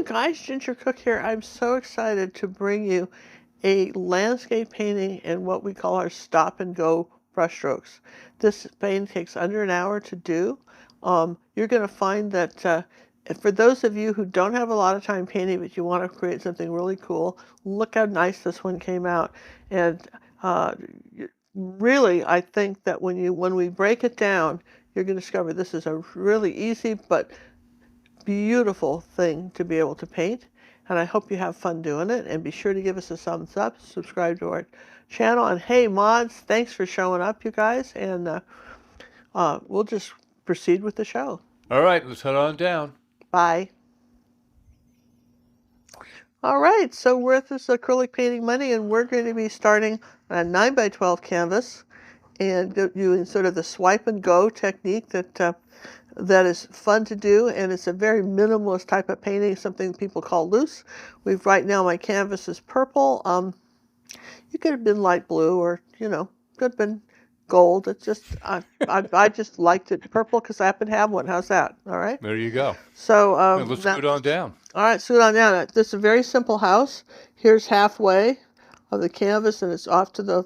you guys, Ginger Cook here. I'm so excited to bring you a landscape painting in what we call our stop and go brushstrokes. This painting takes under an hour to do. You're going to find that for those of you who don't have a lot of time painting but you want to create something really cool, look how nice this one came out. And really, I think that when we break it down, you're going to discover this is a really easy but beautiful thing to be able to paint, and I hope you have fun doing it. And be sure to give us a thumbs up, subscribe to our channel, and hey mods, thanks for showing up, you guys, and we'll just proceed with the show. All right, let's head on down. Bye. All right, so we're at this acrylic painting Monday, and we're going to be starting on a 9x12 canvas and doing sort of the swipe and go technique that is fun to do, and it's a very minimalist type of painting, something people call loose. Right now my canvas is purple. You could have been light blue, or could have been gold. It's just I just liked it purple because I happen to have one. How's that? All right. There you go. So let's scoot on down. All right, scoot on down. This is a very simple house. Here's halfway of the canvas, and it's off to the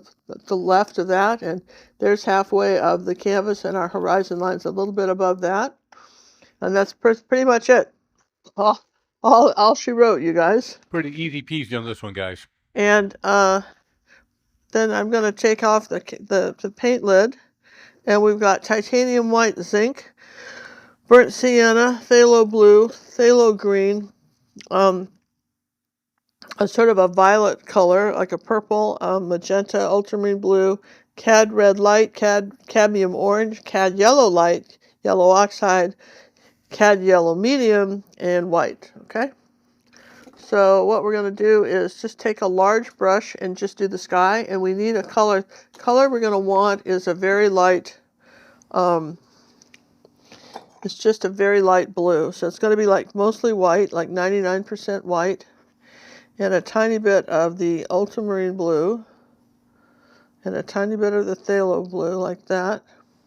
left of that, and there's halfway of the canvas, and our horizon line's a little bit above that, and that's pretty much it. All she wrote, you guys. Pretty easy peasy on this one, guys. And then I'm going to take off the paint lid, and we've got titanium white zinc, burnt sienna, phthalo blue, phthalo green, a sort of a violet color, like a purple, magenta, ultramarine blue, cad red light, cadmium orange, cad yellow light, yellow oxide, cad yellow medium, and white, okay? So what we're going to do is just take a large brush and just do the sky, and we need a color. Color we're going to want is a very light, it's just a very light blue. So it's going to be like mostly white, like 99% white. And a tiny bit of the ultramarine blue, and a tiny bit of the phthalo blue, like that,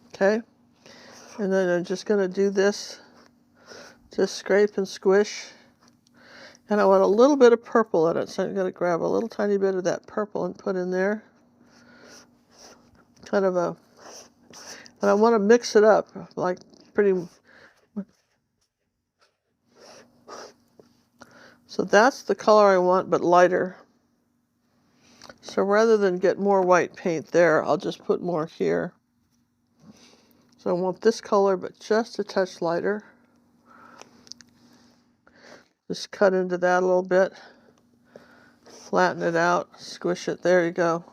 okay? And then I'm just going to do this, just scrape and squish. And I want a little bit of purple in it, so I'm going to grab a little tiny bit of that purple and put in there. And I want to mix it up, like pretty. So that's the color I want, but lighter. So rather than get more white paint there, I'll just put more here. So I want this color, but just a touch lighter. Just cut into that a little bit. Flatten it out, squish it, there you go.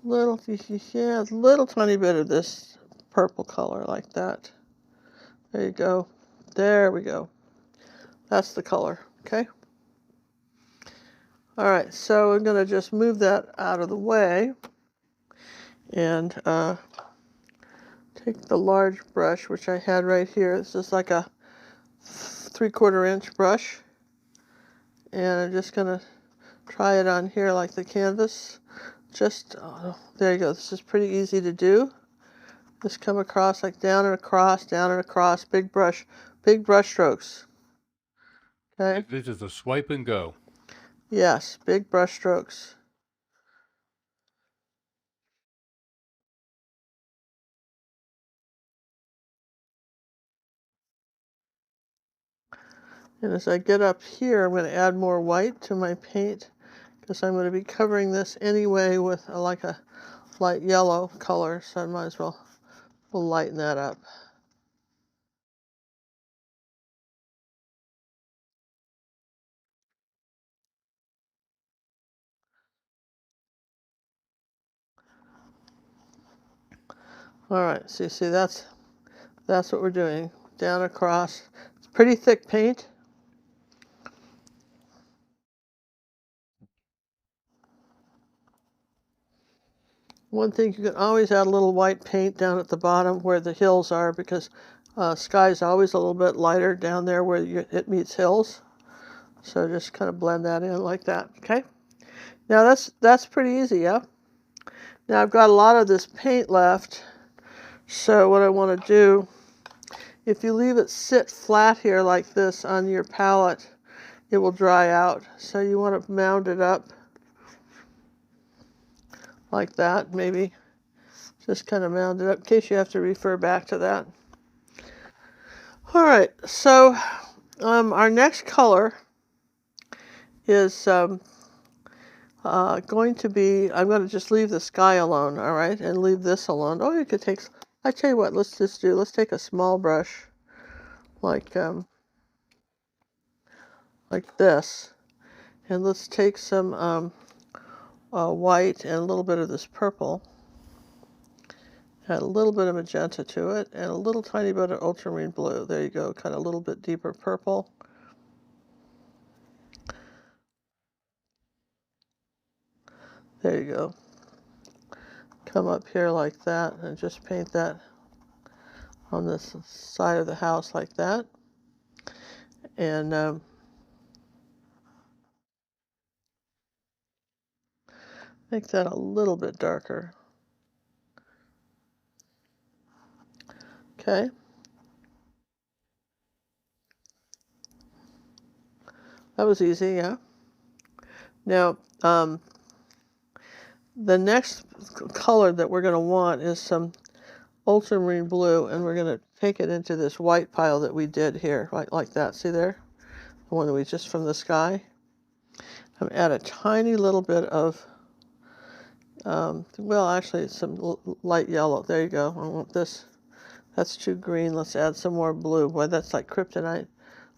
Little tiny bit of this purple color like that. There you go. There we go. That's the color, okay? All right, so I'm going to just move that out of the way and take the large brush, which I had right here. This is like a 3/4 inch brush, and I'm just going to try it on here like the canvas. There you go. This is pretty easy to do. Just come across, like down and across, big brush strokes. Okay. This is a swipe and go. Yes, big brush strokes. And as I get up here, I'm going to add more white to my paint, because I'm going to be covering this anyway with like a light yellow color, so I might as well lighten that up. All right, so you see that's what we're doing. Down across. It's pretty thick paint. One thing, you can always add a little white paint down at the bottom where the hills are, because sky is always a little bit lighter down there where it meets hills. So just kind of blend that in like that, okay? Now that's pretty easy, yeah? Now I've got a lot of this paint left, so what I want to do, if you leave it sit flat here like this on your palette, it will dry out. So you want to mound it up like that, maybe. Just kind of mound it up in case you have to refer back to that. All right, so our next color is going to be, I'm going to just leave the sky alone, all right, and leave this alone. Oh, you could take, I tell you what, let's take a small brush like this, and let's take some white and a little bit of this purple, add a little bit of magenta to it, and a little tiny bit of ultramarine blue. There you go, kind of a little bit deeper purple. There you go. Come up here like that and just paint that on this side of the house like that. And make that a little bit darker. Okay. That was easy, yeah. Now, the next color that we're going to want is some ultramarine blue, and we're going to take it into this white pile that we did here, like that. See there? The one that we just from the sky. I'm add a tiny little bit of, well, actually, some light yellow. There you go. I want this. That's too green. Let's add some more blue. Boy, that's like kryptonite.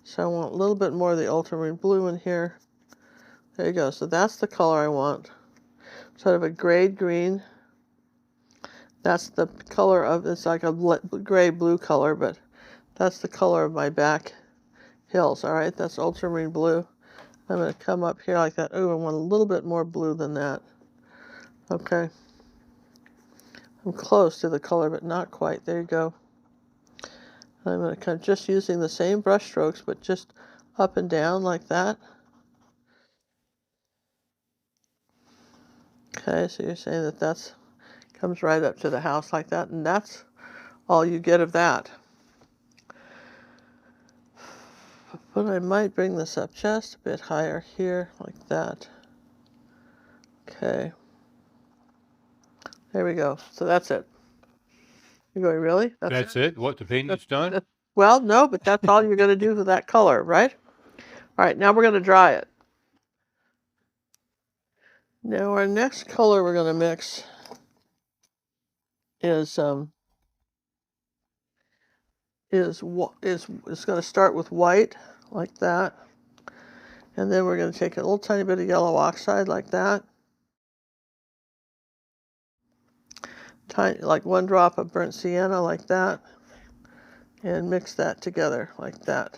So I want a little bit more of the ultramarine blue in here. There you go. So that's the color I want. Sort of a grayed green. That's the color of, it's like a gray blue color, but that's the color of my back hills. All right, that's ultramarine blue. I'm going to come up here like that. Oh, I want a little bit more blue than that. Okay. I'm close to the color, but not quite. There you go. I'm going to kind of just using the same brush strokes, but just up and down like that. Okay, so you're saying that that's comes right up to the house like that, and that's all you get of that. But I might bring this up just a bit higher here, like that. Okay. There we go. So that's it. You're going, really? That's it? What, the painting's done? Well, no, but that's all you're going to do with that color, right? All right, now we're going to dry it. Now our next color we're going to mix is going to start with white, like that. And then we're going to take a little tiny bit of yellow oxide like that. Tiny, like one drop of burnt sienna like that. And mix that together like that.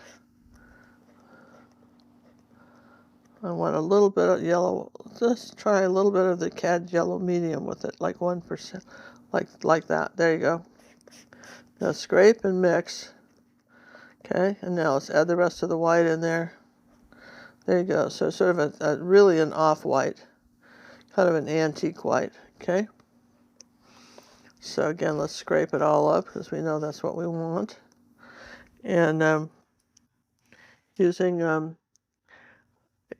I want a little bit of yellow, just try a little bit of the cad yellow medium with it, like 1%, like that. There you go. Now scrape and mix. Okay, and now let's add the rest of the white in there. There you go. So sort of really an off-white, kind of an antique white. Okay. So again, let's scrape it all up because we know that's what we want. And using,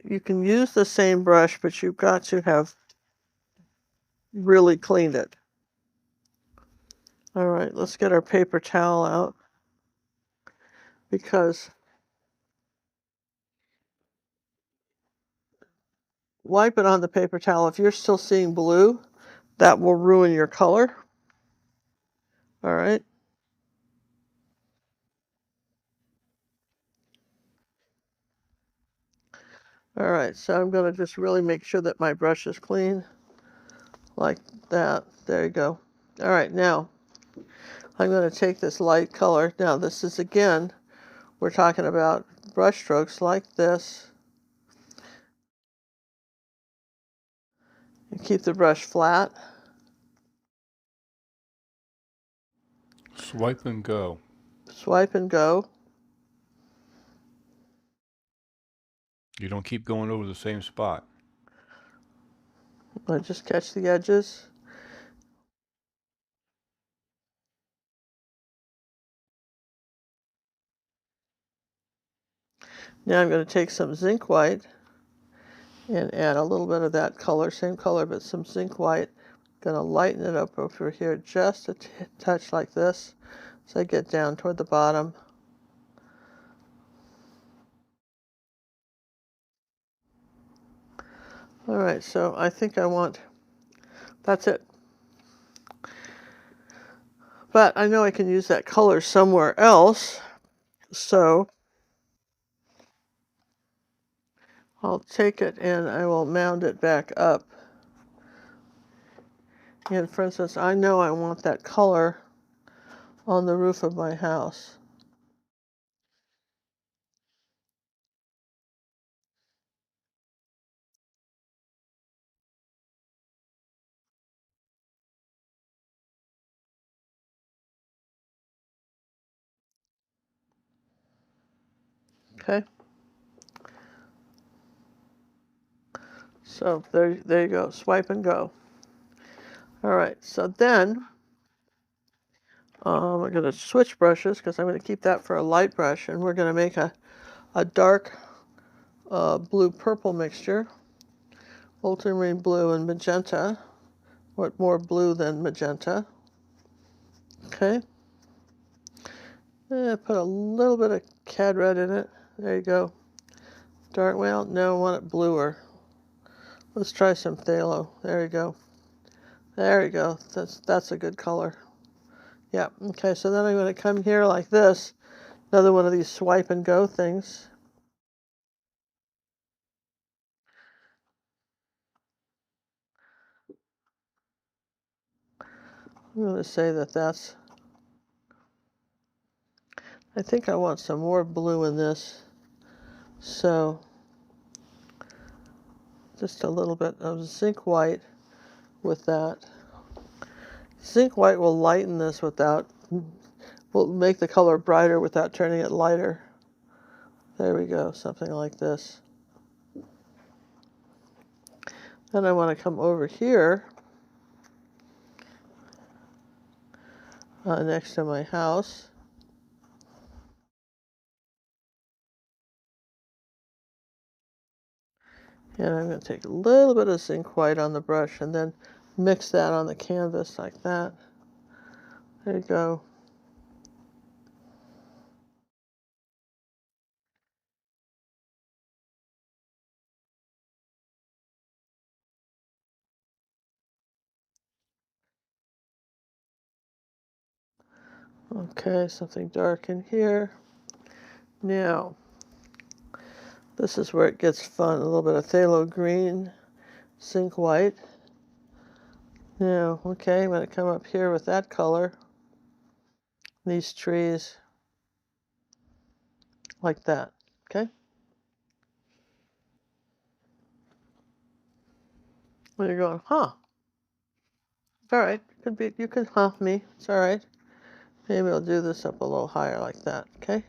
you can use the same brush, but you've got to have really cleaned it. All right, let's get our paper towel out because wipe it on the paper towel. If you're still seeing blue, that will ruin your color. All right. All right, so I'm going to just really make sure that my brush is clean, like that. There you go. All right, now I'm going to take this light color. Now this is, again, we're talking about brush strokes like this. And keep the brush flat. Swipe and go. Swipe and go. You don't keep going over the same spot. I just catch the edges. Now I'm going to take some zinc white and add a little bit of that color, same color, but some zinc white. Going to lighten it up over here just a touch like this, so I get down toward the bottom. All right, so I think that's it. But I know I can use that color somewhere else, so I'll take it and I will mound it back up. And for instance, I know I want that color on the roof of my house. Okay. So there you go, swipe and go. All right, so then we're going to switch brushes because I'm going to keep that for a light brush, and we're going to make a dark blue-purple mixture, ultramarine blue and magenta, or more blue than magenta. Okay. Put a little bit of cad red in it. There you go. Dark, well, no, I want it bluer. Let's try some phthalo. There you go. There you go. That's a good color. Yeah, okay, so then I'm going to come here like this. Another one of these swipe and go things. I'm going to say that's, I think I want some more blue in this. So just a little bit of zinc white with that. Zinc white will lighten this will make the color brighter without turning it lighter. There we go, something like this. Then I want to come over here next to my house. And I'm going to take a little bit of zinc white on the brush and then mix that on the canvas like that. There you go. Okay, something dark in here. Now, this is where it gets fun. A little bit of phthalo green, zinc white. Now, okay, I'm going to come up here with that color. These trees, like that, okay? Well, you're going, huh? It's all right. You could huh me. It's all right. Maybe I'll do this up a little higher like that, okay?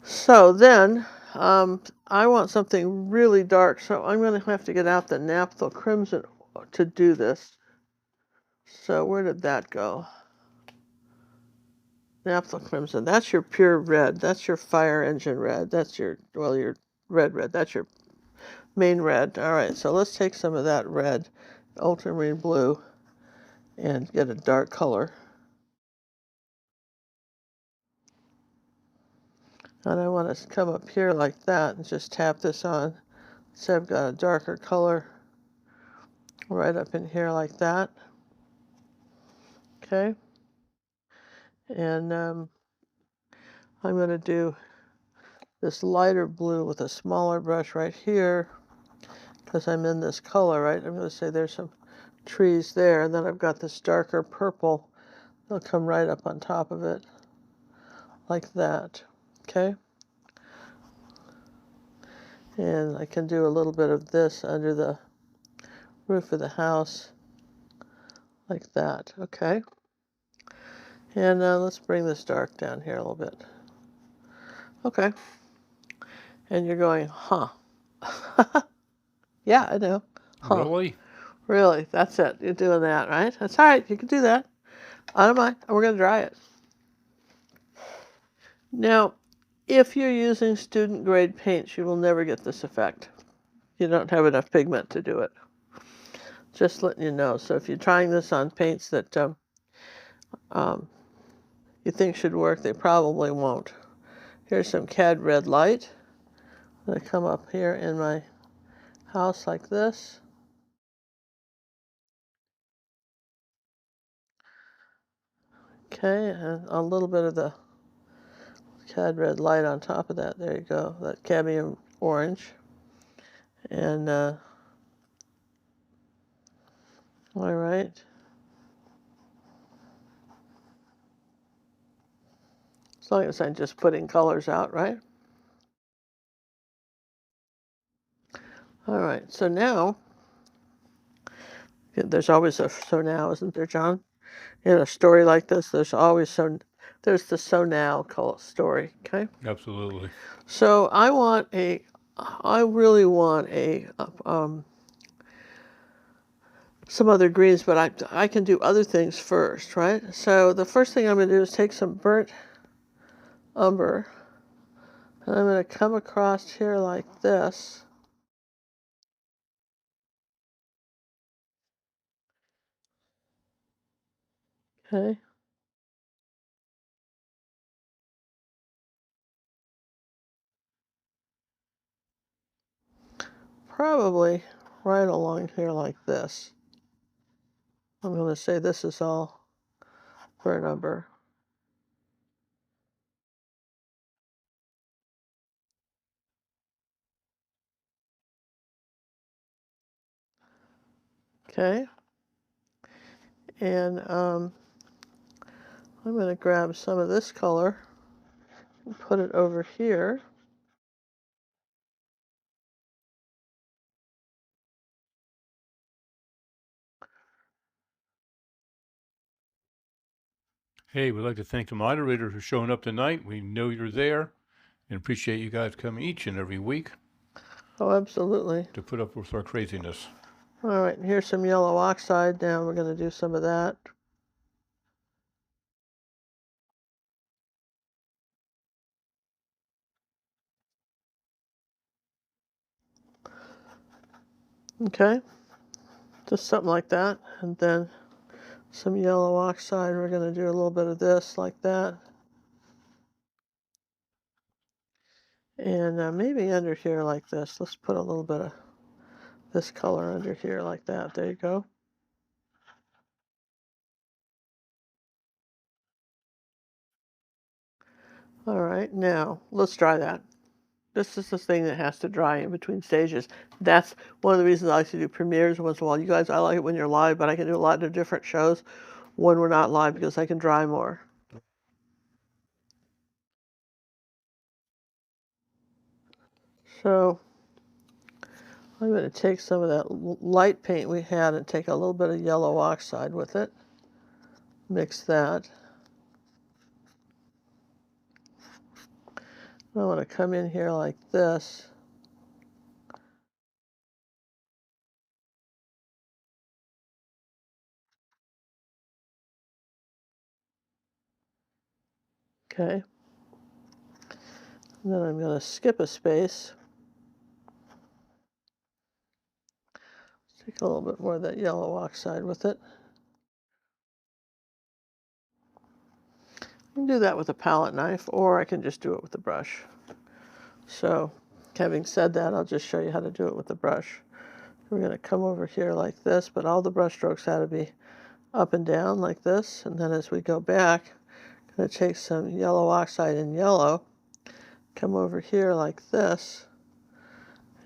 So then, I want something really dark, so I'm going to have to get out the Naphtha Crimson to do this. So where did that go? Naphtha Crimson. That's your pure red. That's your fire engine red. That's your red. That's your main red. All right, so let's take some of that red, ultramarine blue, and get a dark color. And I want to come up here like that and just tap this on. So I've got a darker color right up in here like that. Okay. And I'm going to do this lighter blue with a smaller brush right here because I'm in this color, right? I'm going to say there's some trees there, and then I've got this darker purple. They'll come right up on top of it like that. Okay. And I can do a little bit of this under the roof of the house like that. Okay. And let's bring this dark down here a little bit. Okay. And you're going, huh? Yeah, I know. Huh. Really? Really, that's it. You're doing that, right? That's all right. You can do that. I don't mind. We're going to dry it. Now, if you're using student grade paints, you will never get this effect. You don't have enough pigment to do it. Just letting you know. So if you're trying this on paints that um, you think should work, they probably won't. Here's some cad red light. I'm going to come up here in my house like this. Okay, and a little bit of the cad red light on top of that. There you go, that cadmium orange. And, all right. As long as I'm just putting colors out, right? All right, so now, there's always a so now, isn't there, John? In a story like this, there's always there's the so now story, okay? Absolutely. So I really want some other greens, but I can do other things first, right? So the first thing I'm going to do is take some burnt umber, and I'm going to come across here like this. Okay. Probably right along here like this. I'm going to say this is all burnt umber. Okay. And I'm going to grab some of this color and put it over here. Hey, we'd like to thank the moderators for showing up tonight. We know you're there and appreciate you guys coming each and every week Oh, absolutely. to put up with our craziness. All right, here's some yellow oxide. Now we're going to do some of that. Okay, just something like that. And then some yellow oxide. We're going to do a little bit of this like that. And maybe under here like this. Let's put a little bit of this color under here like that. There you go. All right, now let's dry that. This is the thing that has to dry in between stages. That's one of the reasons I like to do premieres once in a while. You guys, I like it when you're live, but I can do a lot of different shows when we're not live because I can dry more. So I'm going to take some of that light paint we had and take a little bit of yellow oxide with it. Mix that. I want to come in here like this. Okay. And then I'm going to skip a space. Take a little bit more of that yellow oxide with it. I can do that with a palette knife, or I can just do it with a brush. So, having said that, I'll just show you how to do it with the brush. We're going to come over here like this, but all the brush strokes have to be up and down like this. And then as we go back, I'm going to take some yellow oxide in yellow, come over here like this,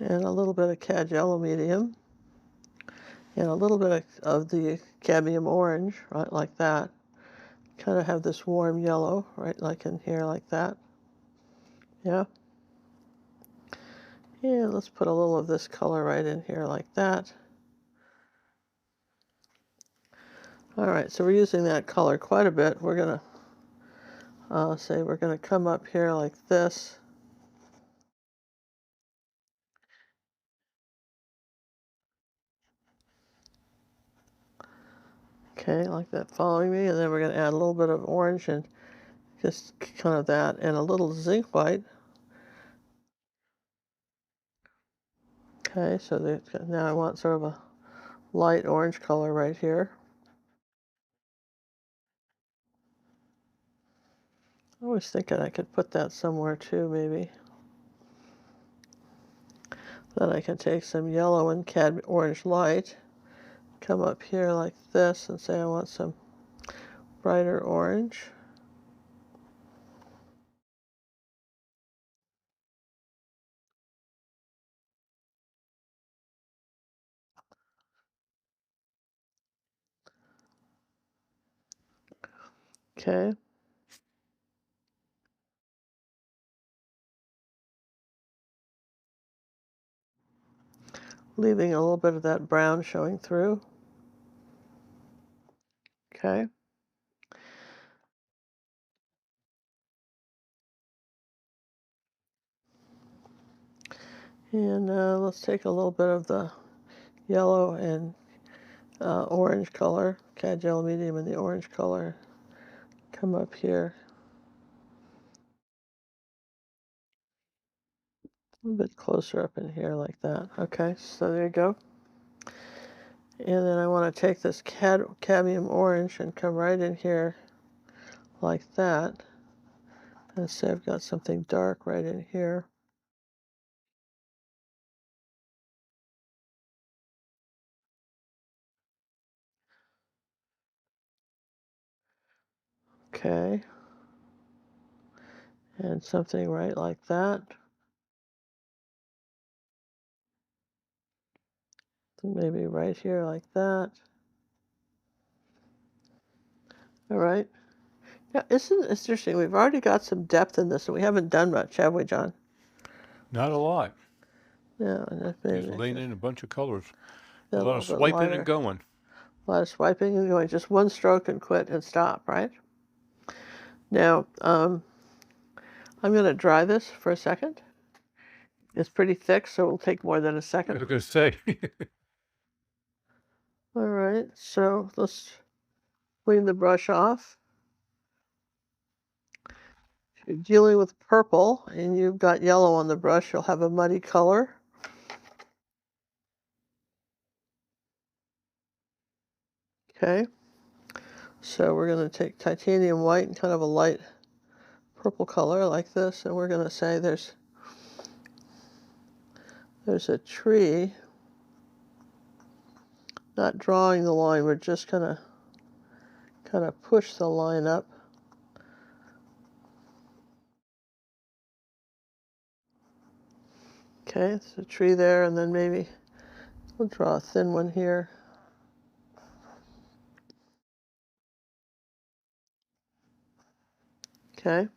and a little bit of cad yellow medium, and a little bit of the cadmium orange, right like that. Kind of have this warm yellow, right like in here like that. Yeah. And let's put a little of this color right in here like that. All right, so we're using that color quite a bit. We're going to say we're going to come up here like this. Okay, like that, following me. And then we're going to add a little bit of orange and just kind of that, and a little zinc white. Okay, so now I want sort of a light orange color right here. I was thinking I could put that somewhere too, maybe. Then I can take some yellow and orange light, come up here like this and say I want some brighter orange. Okay. Leaving a little bit of that brown showing through. Okay. And let's take a little bit of the yellow and orange color, cad yellow medium and the orange color. Come up here. A little bit closer up in here like that. Okay, so there you go. And then I want to take this cadmium orange and come right in here like that. And say I've got something dark right in here. Okay. And something right like that. Maybe right here like that. All right. Yeah, isn't it interesting? We've already got some depth in this, and we haven't done much, have we, John? Not a lot. Yeah, and Just laying in a bunch of colors. A lot of little bit swiping lighter. and going. A lot of swiping and going. Just one stroke and quit and stop, right? Now, I'm going to dry this for a second. It's pretty thick, so it'll take more than a I second. was going to say. All right, so let's clean the brush off. If you're dealing with purple and you've got yellow on the brush, you'll have a muddy color. Okay, so we're going to take titanium white and kind of a light purple color like this, and we're going to say there's a tree. Not drawing the line, we're just gonna kind of push the line up. Okay, there's a tree there, and then maybe we'll draw a thin one here. Okay.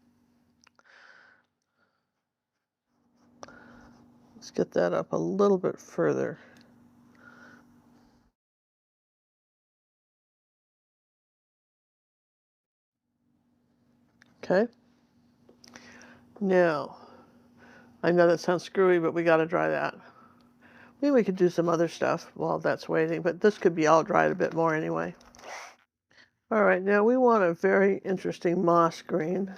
Let's get that up a little bit further. Okay. Now, I know that sounds screwy, but we got to dry that. Maybe we could do some other stuff while that's waiting, but this could be all dried a bit more anyway. All right, now we want a very interesting moss green.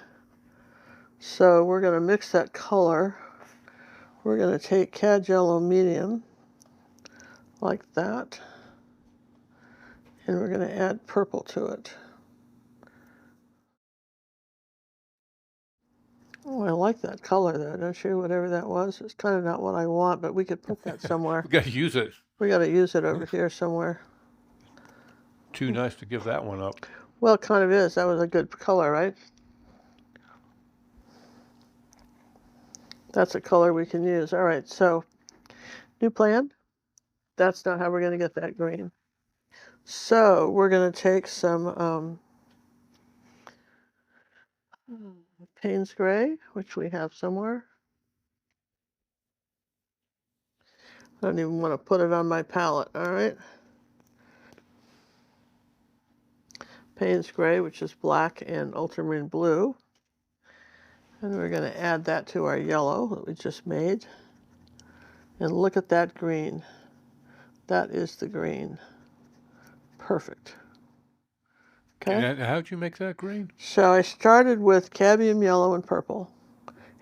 So we're going to mix that color. We're going to take cad yellow medium, like that, and we're going to add purple to it. Oh, I like that color though, don't you? Whatever that was. It's kind of not what I want, but we could put that somewhere. We got to use it. We got to use it over here somewhere. Too nice to give that one up. Well, it kind of is. That was a good color, right? That's a color we can use. All right, so new plan. That's not how we're going to get that green. So we're going to take some Payne's Gray, which we have somewhere. I don't even want to put it on my palette, all right? Payne's Gray, which is black and ultramarine blue. And we're going to add that to our yellow that we just made. And look at that green. That is the green. Perfect. Okay. And how'd you make that green? So I started with cadmium yellow and purple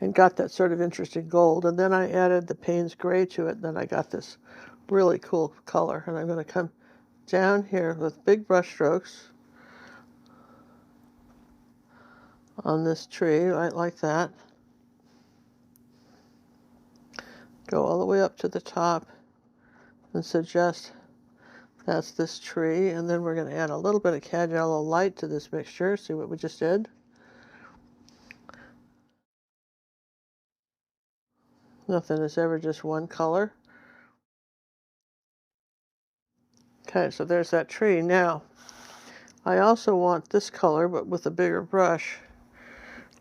and got that sort of interesting gold. And then I added the Payne's gray to it. And then I got this really cool color. And I'm going to come down here with big brush strokes on this tree, right like that. Go all the way up to the top and suggest that's this tree. And then we're going to add a little bit of cad yellow light to this mixture. See what we just did? Nothing is ever just one color. Okay, so there's that tree. Now, I also want this color, but with a bigger brush.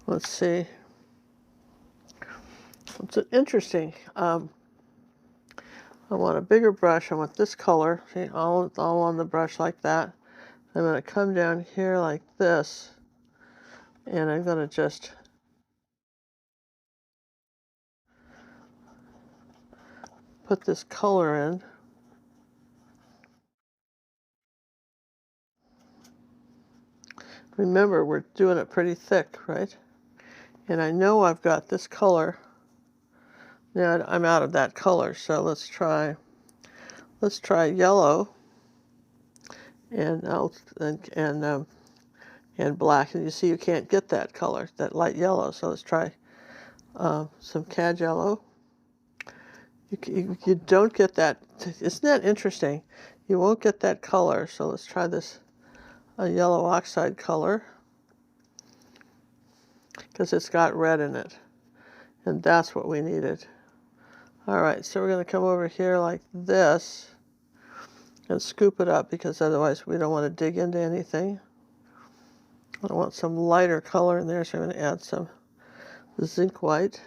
Let's see. It's interesting. I want a bigger brush. I want this color. See, all on the brush like that. I'm going to come down here like this, and I'm going to just put this color in. Remember, we're doing it pretty thick, right? And I know I've got this color. Now I'm out of that color, so let's try yellow and and black. And you see, you can't get that color, that light yellow. So let's try some cad yellow. You don't get that. Isn't that interesting? You won't get that color. So let's try this yellow oxide color because it's got red in it, and that's what we needed. All right, so we're going to come over here like this and scoop it up because otherwise we don't want to dig into anything. I want some lighter color in there, so I'm going to add some zinc white.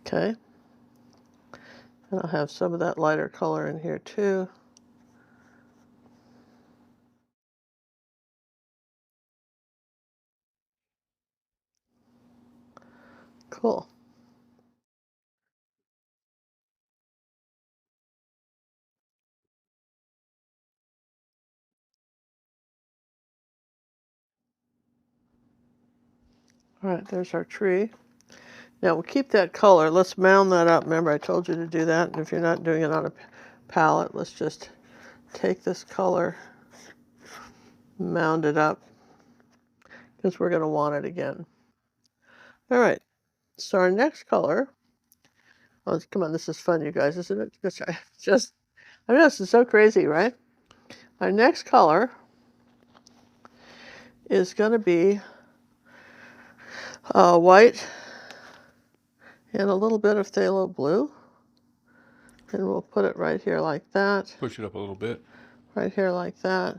Okay. And I'll have some of that lighter color in here too. Cool. All right, there's our tree. Now we'll keep that color. Let's mound that up. Remember, I told you to do that. And if you're not doing it on a palette, let's just take this color, mound it up, because we're going to want it again. All right, so our next color, oh, come on, this is fun, you guys, isn't it? I know, this is so crazy, right? Our next color is going to be white and a little bit of phthalo blue. And we'll put it right here like that. Push it up a little bit. Right here like that.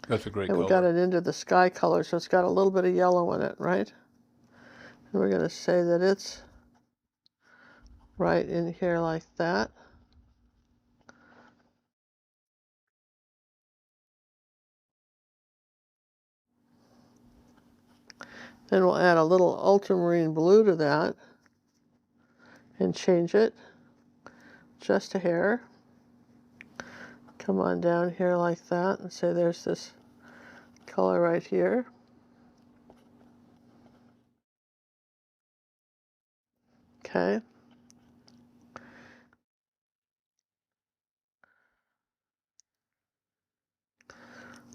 That's a great And color. we got it into the sky color, so it's got a little bit of yellow in it, right? And we're going to say that it's right in here like that. Then we'll add a little ultramarine blue to that and change it just a hair. Come on down here like that and say there's this color right here. Okay.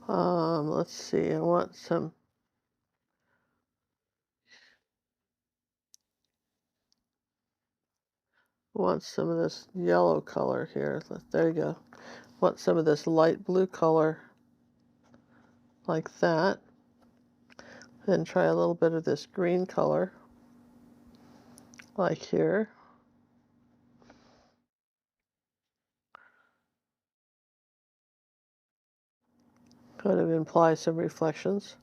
Let's see, I want some of this yellow color here. There you go. Want some of this light blue color like that. Then try a little bit of this green color like here. Kind of imply some reflections.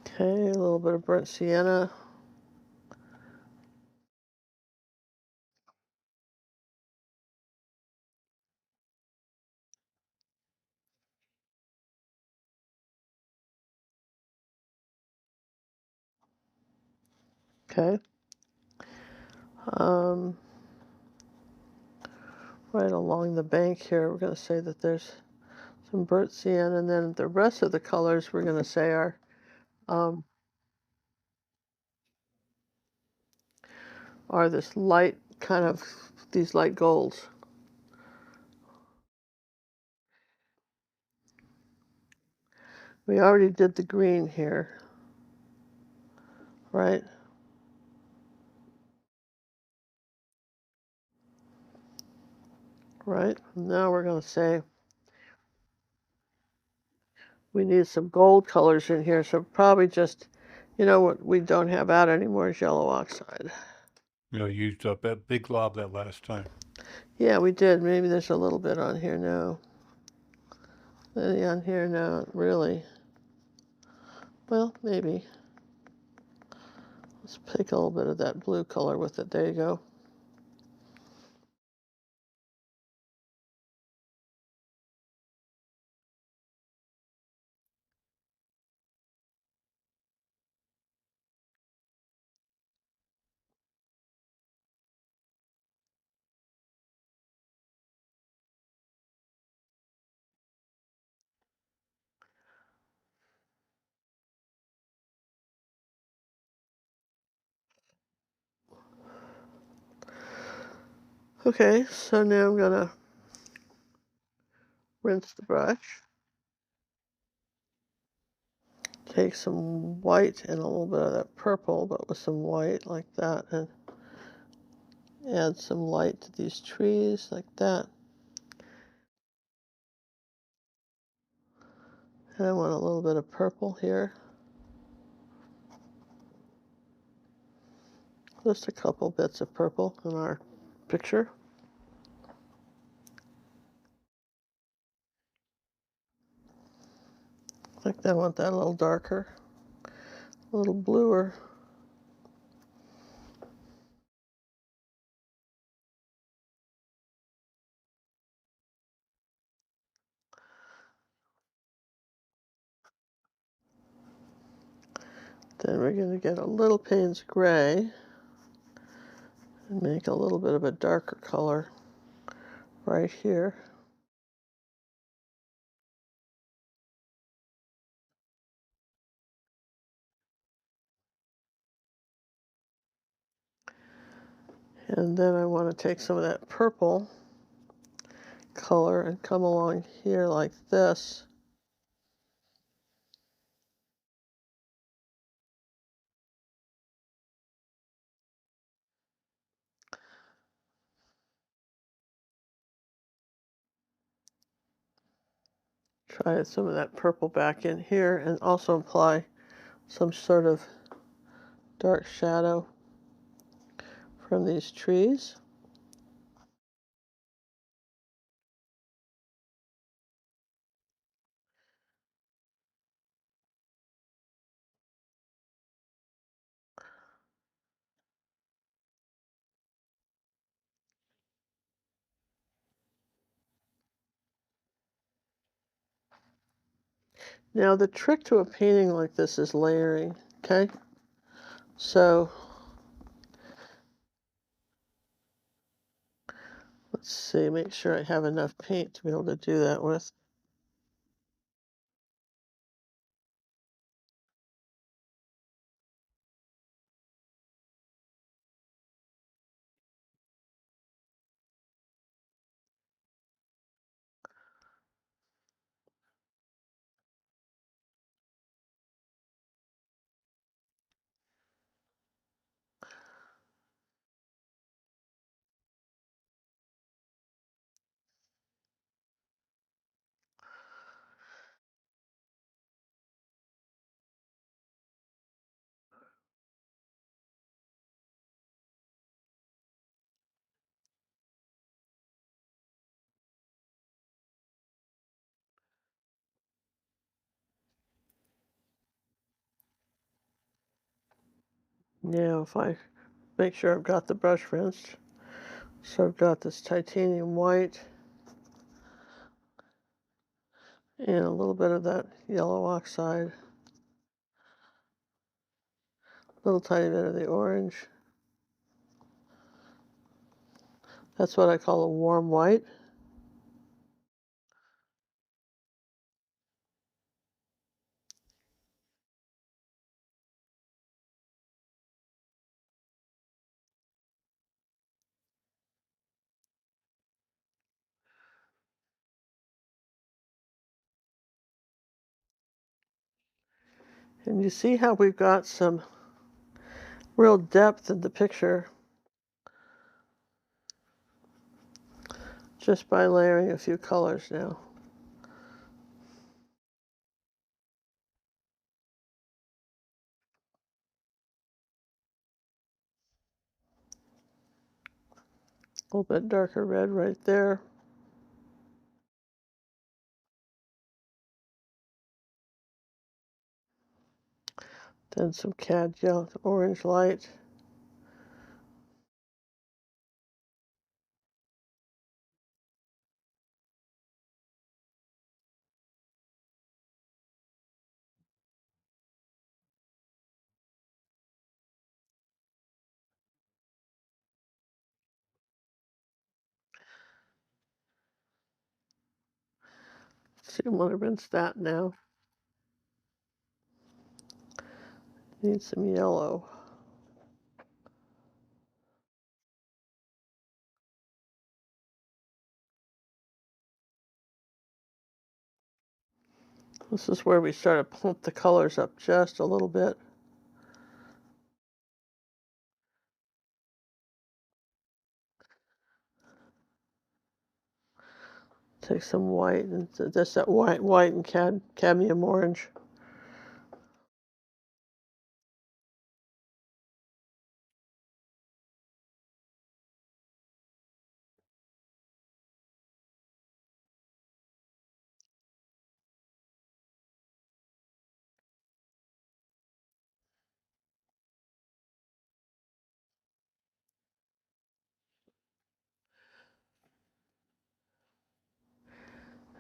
Okay, a little bit of burnt sienna. Okay. Right along the bank here, we're going to say that there's some burnt sienna, and then the rest of the colors we're going to say are this light kind of, these light golds. We already did the green here, right? Right? Now we're going to say we need some gold colors in here, so probably just, you know, what we don't have out anymore is yellow oxide. You know, you used up that big glob that last time. Yeah, we did. Maybe there's a little bit on here now. Any on here now, really. Well, maybe. Let's pick a little bit of that blue color with it. There you go. Okay, so now I'm going to rinse the brush. Take some white and a little bit of that purple, but with some white like that, and add some light to these trees like that. And I want a little bit of purple here. Just a couple bits of purple in our picture. Like I want that a little darker, a little bluer. Then we're going to get a little Payne's gray and make a little bit of a darker color right here. And then I want to take some of that purple color and come along here like this. Try some of that purple back in here and also apply some sort of dark shadow from these trees. Now the trick to a painting like this is layering, okay? So let's see, make sure I have enough paint to be able to do that with. Now if I make sure I've got the brush rinsed, so I've got this titanium white and a little bit of that yellow oxide. little tiny bit of the orange. That's what I call a warm white. And you see how we've got some real depth in the picture just by layering a few colors now. A little bit darker red right there. Then some cad yellow, orange light. See, I'm going to rinse that now. Need some yellow. This is where we start to plump the colors up just a little bit. Take some white and just that white and cadmium orange.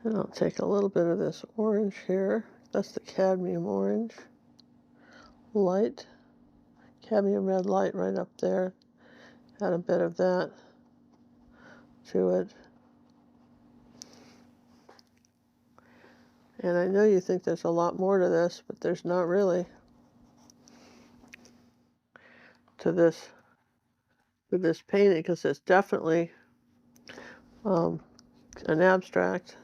And I'll take a little bit of this orange here. That's the cadmium orange. Light. Cadmium red light right up there. Add a bit of that to it. And I know you think there's a lot more to this, but there's not really to this painting, because it's definitely an abstract.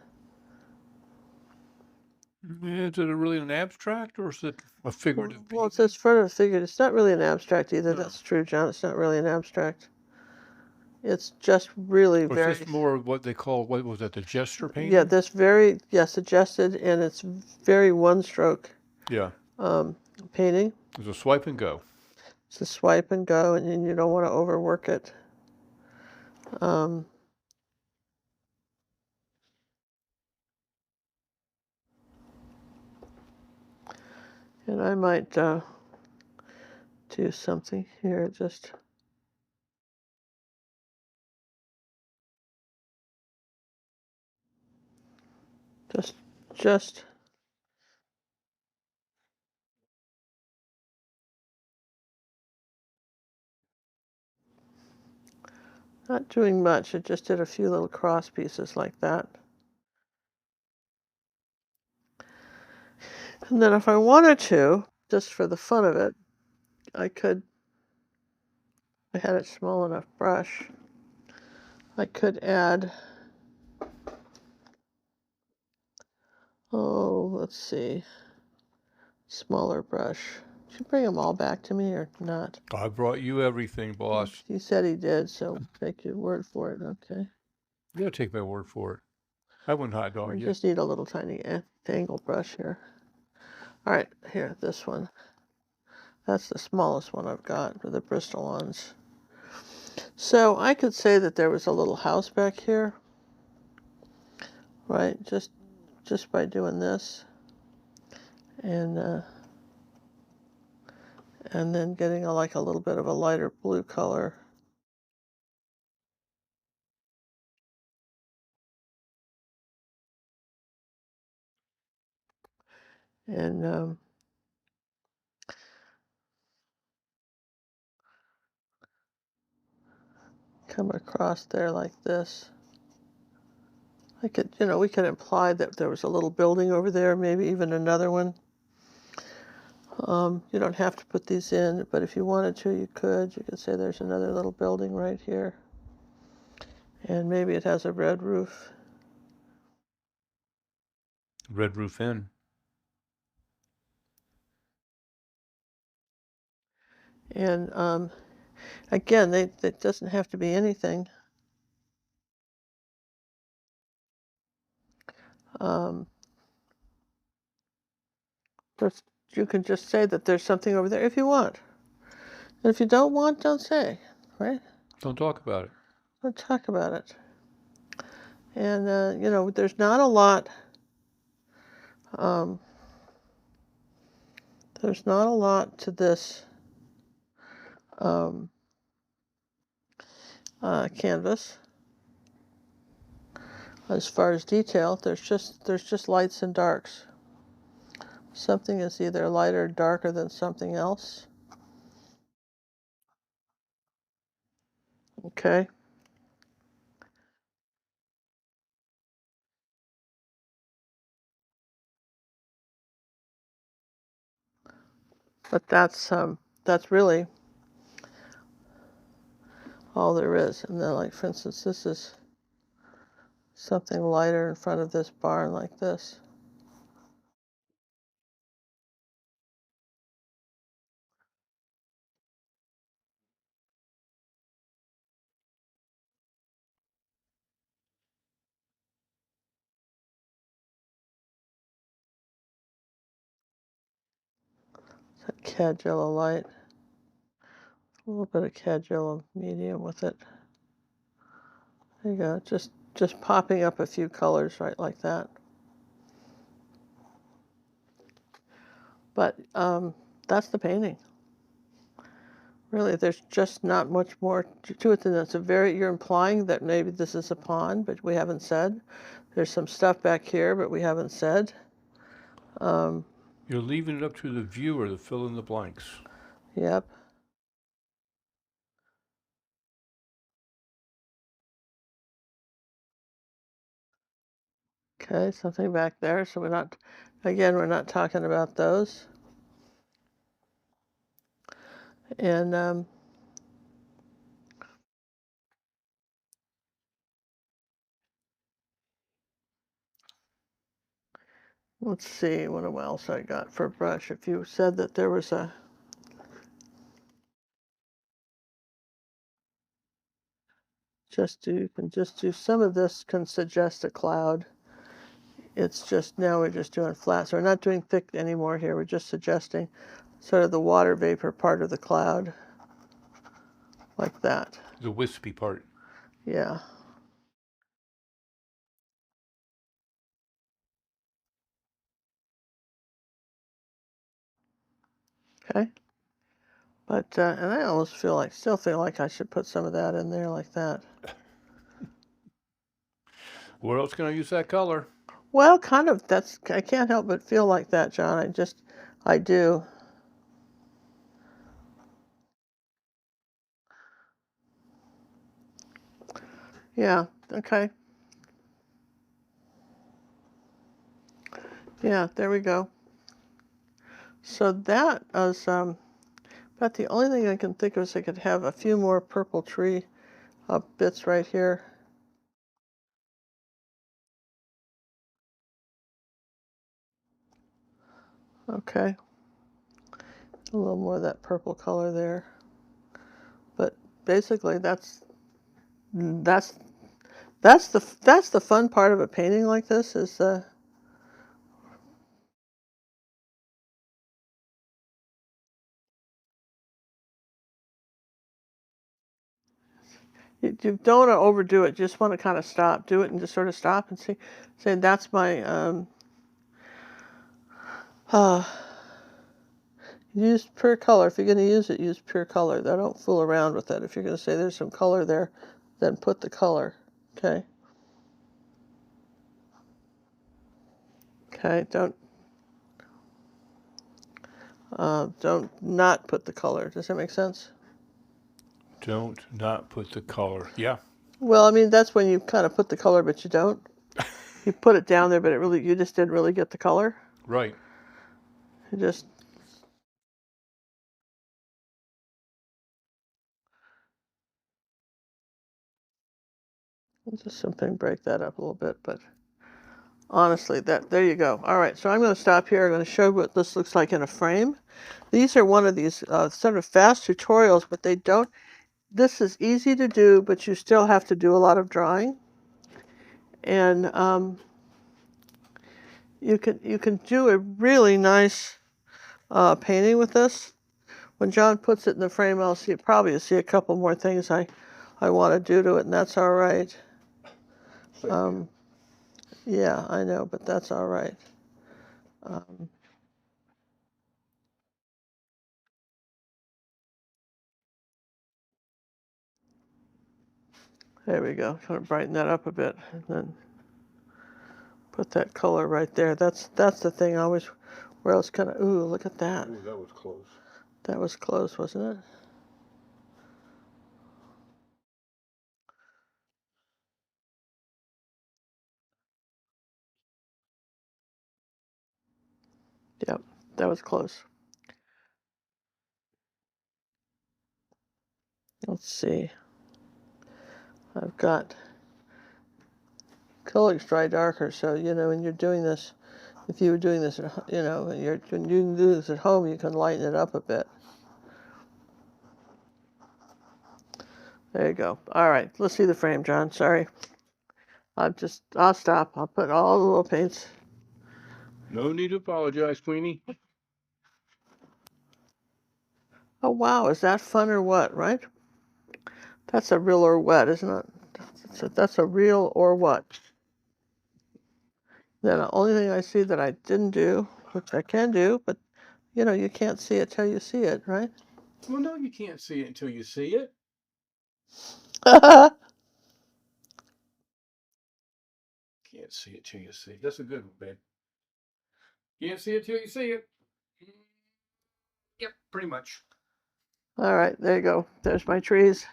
Is it really an abstract or is it a figurative Well, it painting? says front of figure. It's not really an abstract either. No. That's true, John. It's not really an abstract. It's just really Or is very, this more what they call, what was that, the gesture painting? yeah, this very, suggested, and it's very one stroke Yeah. painting. It's a swipe and go. It's a swipe and go, and you don't want to overwork it. And I might do something here, just just not doing much. I just did a few little cross pieces like that. And then if I wanted to, just for the fun of it, I could, I had a small enough brush, I could add, oh, let's see, smaller brush. Should you bring them all back to me or not? I brought you everything, boss. He said he did, so take your word for it, okay? You gotta take my word for it. I wouldn't hot dog We you. just need a little tiny angle brush here. All right, here, this one. That's the smallest one I've got with the Bristol-ons. So I could say that there was a little house back here, right? Just by doing this, and then getting like a little bit of a lighter blue color. And come across there like this. I could, we could imply that there was a little building over there, maybe even another one. You don't have to put these in, but if you wanted to, you could. You could say there's another little building right here. And maybe it has a red roof. Red Roof Inn. And again, it doesn't have to be anything. Just, you can just say that there's something over there if you want. And if you don't want, don't say, right? Don't talk about it. Don't talk about it. And, there's not a lot, there's not a lot to this canvas. As far as detail, there's just lights and darks. Something is either lighter or darker than something else. Okay. But that's really all there is. And then, like, for instance, this is something lighter in front of this barn like this. It's a cad yellow light. A little bit of cad yellow medium with it. There you go. Just popping up a few colors right like that. But that's the painting. Really, there's just not much more to it than that. You're implying that maybe this is a pond, but we haven't said. There's some stuff back here, but we haven't said. You're leaving it up to the viewer to fill in the blanks. Yep. Okay, something back there. So we're not talking about those. And let's see what else I got for brush. If you said that there was you can just do some of this can suggest a cloud. It's just now we're just doing flat. So we're not doing thick anymore here. We're just suggesting sort of the water vapor part of the cloud, like that. The wispy part. Yeah. Okay. But and I almost still feel like I should put some of that in there like that. Where else can I use that color? Well, kind of. I can't help but feel like that, John. I do. Yeah. Okay. Yeah. There we go. So that is about the only thing I can think of is I could have a few more purple tree bits right here. Okay. A little more of that purple color there. But basically that's the fun part of a painting like this is you don't want to overdo it. You just want to kind of do it and just sort of stop and say that's my use pure color. If you're going to use it, use pure color. Don't fool around with it. If you're going to say there's some color there, then put the color. Okay. Okay. Don't not put the color. Does that make sense? Don't not put the color. Yeah. Well, I mean, that's when you kind of put the color, but you don't. You put it down there, but you just didn't really get the color. Right. You just. Just something break that up a little bit, but honestly, there you go. All right, so I'm going to stop here. I'm going to show what this looks like in a frame. These are one of these sort of fast tutorials, but they don't. This is easy to do, but you still have to do a lot of drawing. And you can do a really nice painting with this. When John puts it in the frame, I'll probably see a couple more things I want to do to it, and that's all right. Yeah, I know, but that's all right. There we go. Kind of brighten that up a bit, and then put that color right there. That's the thing I always, where else kind of, ooh, look at that. Ooh, that was close. That was close, wasn't it? Yep, that was close. Let's see. I've got Acrylics dry darker, so when you're doing this, if you were doing this, when you can do this at home, you can lighten it up a bit. There you go. All right, let's see the frame, John. Sorry. I'll stop. I'll put all the little paints. No need to apologize, Queenie. Oh, wow. Is that fun or what, right? That's a real or what, isn't it? That's a real or what. Then the only thing I see that I didn't do, which I can do, but you can't see it till you see it, right? Well, no, you can't see it until you see it. Can't see it till you see it. That's a good one, babe. Can't see it till you see it. Yep, pretty much. All right, there you go. There's my trees.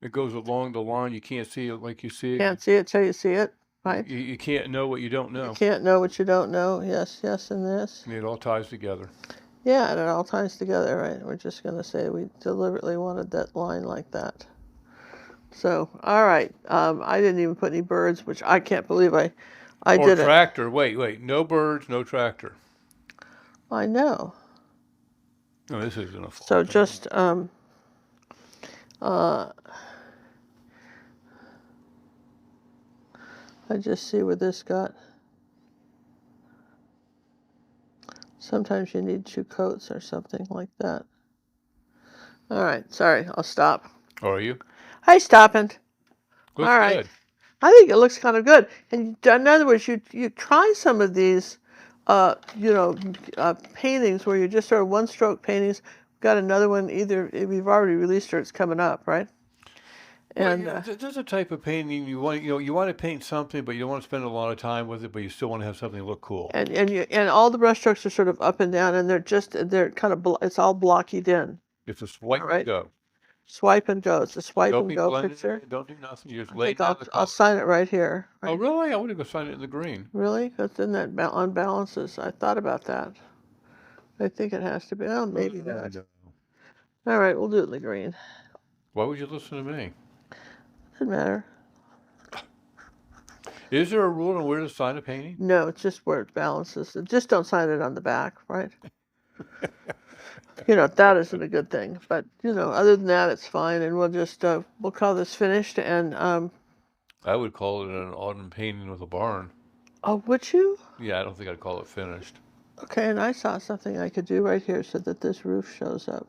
It goes along the line. You can't see it like you see it. Can't see it till you see it, right? You can't know what you don't know. You can't know what you don't know. Yes, yes, and this. And it all ties together. Yeah, and it all ties together, right? We're just going to say we deliberately wanted that line like that. So, all right. I didn't even put any birds, which I can't believe I did it. Or tractor. Wait. No birds, no tractor. I know. No, this isn't a fall. So just I just see where this got. Sometimes you need 2 coats or something like that. All right, sorry, I'll stop. Oh, are you? Hey, stopping. Looks All right. good. I think it looks kind of good. And in other words, you try some of these, paintings where you just sort of one-stroke paintings. We've got another one. Either we've already released or it's coming up, right? And well, there's a type of painting you want to paint something, but you don't want to spend a lot of time with it, but you still want to have something look cool. And all the brushstrokes are sort of up and down, and they're kind of it's all blockied in. It's a swipe and go. Swipe and go. It's a swipe Don't and be go blended picture. in, don't do nothing. You just I lay think down the color. I'll sign it right here. Right? Oh, really? I want to go sign it in the green. Really? Because then that unbalances. I thought about that. I think it has to be. Oh, maybe not. All right, we'll do it in the green. Why would you listen to me? Doesn't matter. Is there a rule on where to sign a painting? No, it's just where it balances. Just don't sign it on the back, right? That isn't a good thing. But, other than that, it's fine. And we'll just, we'll call this finished. And, I would call it an autumn painting with a barn. oh, would you? Yeah, I don't think I'd call it finished. Okay, and I saw something I could do right here so that this roof shows up.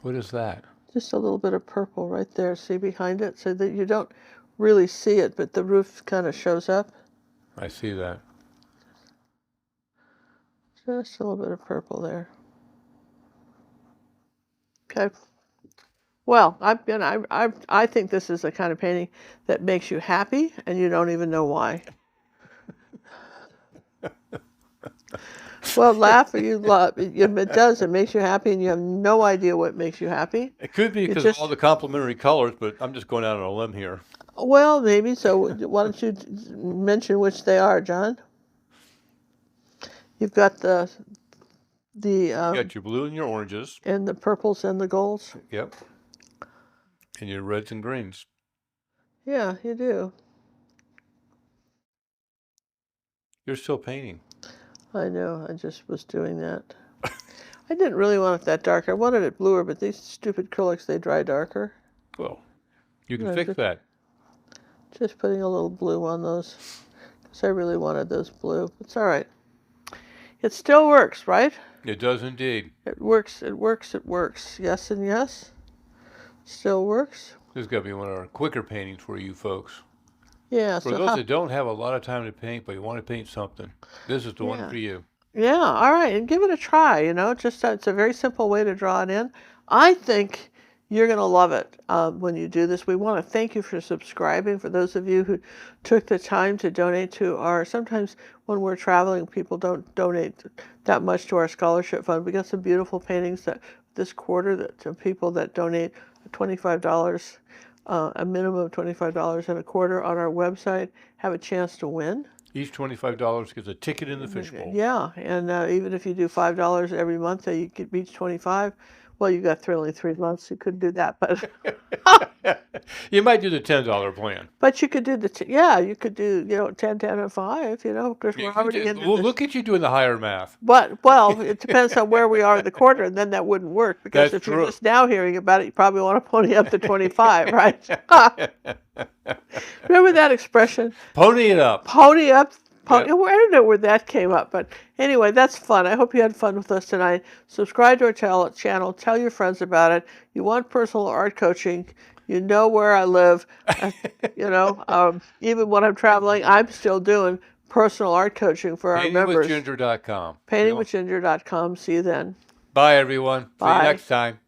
What is that? Just a little bit of purple right there. See behind it? So that you don't really see it, but the roof kind of shows up. I see that. Just a little bit of purple there. Okay. Well, I think this is the kind of painting that makes you happy, and you don't even know why. Well, laugh or you love. If it does, it makes you happy, and you have no idea what makes you happy. It could be You because of just, all the complementary colors, but I'm just going out on a limb here. well, maybe. So why don't you mention which they are, John? You've got the You got your blue and your oranges. and the purples and the golds. Yep. And your reds and greens. Yeah, you do. You're still painting. I know. I just was doing that. I didn't really want it that dark. I wanted it bluer, but these stupid acrylics, they dry darker. Well, you can Yeah, fix that. Just putting a little blue on those, because I really wanted those blue. It's all right. It still works, right? It does indeed. It works, it works, it works. Yes and yes. Still works. This is going to be one of our quicker paintings for you folks. Yeah. For So those that don't have a lot of time to paint, but you want to paint something, this is the one for you. yeah, all right, and give it a try. Just it's a very simple way to draw it in. I think you're going to love it when you do this. We want to thank you for subscribing. For those of you who took the time to donate to our, sometimes when we're traveling, people don't donate that much to our scholarship fund. We got some beautiful paintings that this quarter that to people that donate $25, a minimum of $25 and a quarter on our website have a chance to win. Each $25 gets a ticket in the fishbowl. Yeah, and even if you do $5 every month, so you could reach 25. Well, you got only 3 months. You couldn't do that, but You might do the $10 plan. but you could do you could do 10, 10, and 5. Because we're already into Well, this. look at you doing the higher math. But well, it depends on where we are in the quarter, and then that wouldn't work because That's if you're true. just now hearing about it, you probably want to pony up to 25, right? Remember that expression? Pony it up. Pony up. Yep. I don't know where that came up, but anyway, that's fun. I hope you had fun with us tonight. Subscribe to our channel. Tell your friends about it. You want personal art coaching. You know where I live. Even when I'm traveling, I'm still doing personal art coaching for our members. PaintingWithGinger.com. PaintingWithGinger.com. See you then. Bye, everyone. See you Bye. next time.